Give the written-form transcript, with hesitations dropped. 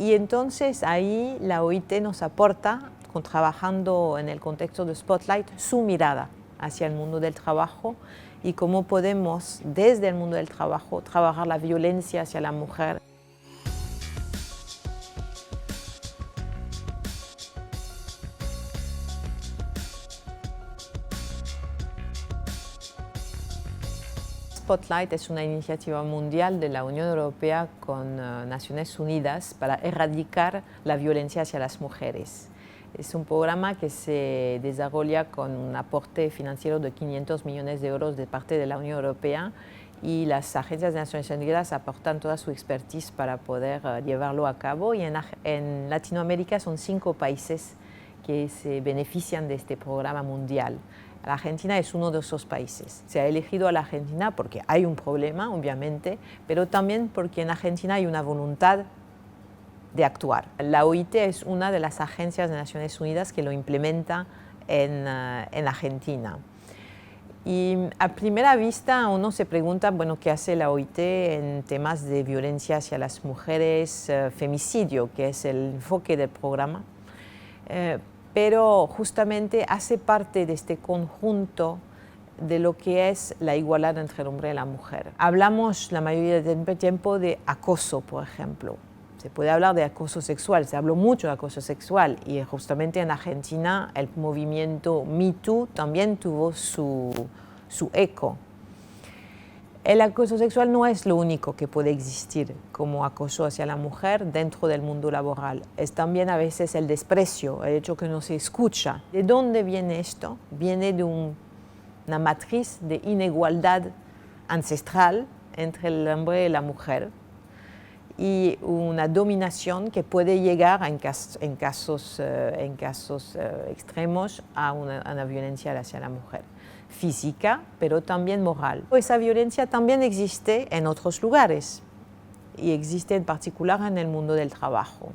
Y entonces ahí la OIT nos aporta, trabajando en el contexto de Spotlight, su mirada hacia el mundo del trabajo y cómo podemos, desde el mundo del trabajo, trabajar la violencia hacia la mujer. Spotlight es una iniciativa mundial de la Unión Europea con Naciones Unidas para erradicar la violencia hacia las mujeres. Es un programa que se desarrolla con un aporte financiero de 500 millones de euros de parte de la Unión Europea y las agencias de Naciones Unidas aportan toda su expertise para poder llevarlo a cabo. Y en Latinoamérica son 5 países que se benefician de este programa mundial. La Argentina es uno de esos países. Se ha elegido a la Argentina porque hay un problema, obviamente, pero también porque en Argentina hay una voluntad de actuar. La OIT es una de las agencias de Naciones Unidas que lo implementa en Argentina. Y a primera vista uno se pregunta, bueno, ¿qué hace la OIT en temas de violencia hacia las mujeres, femicidio, que es el enfoque del programa? Pero justamente hace parte de este conjunto de lo que es la igualdad entre el hombre y la mujer. Hablamos la mayoría del tiempo de acoso, por ejemplo. Se puede hablar de acoso sexual, se habló mucho de acoso sexual y justamente en Argentina el movimiento Me Too también tuvo su eco. El acoso sexual no es lo único que puede existir como acoso hacia la mujer dentro del mundo laboral. Es también a veces el desprecio, el hecho que no se escucha. ¿De dónde viene esto? Viene de una matriz de inigualdad ancestral entre el hombre y la mujer y una dominación que puede llegar en casos extremos a una violencia hacia la mujer. Física, pero también moral. Esa violencia también existe en otros lugares y existe en particular en el mundo del trabajo.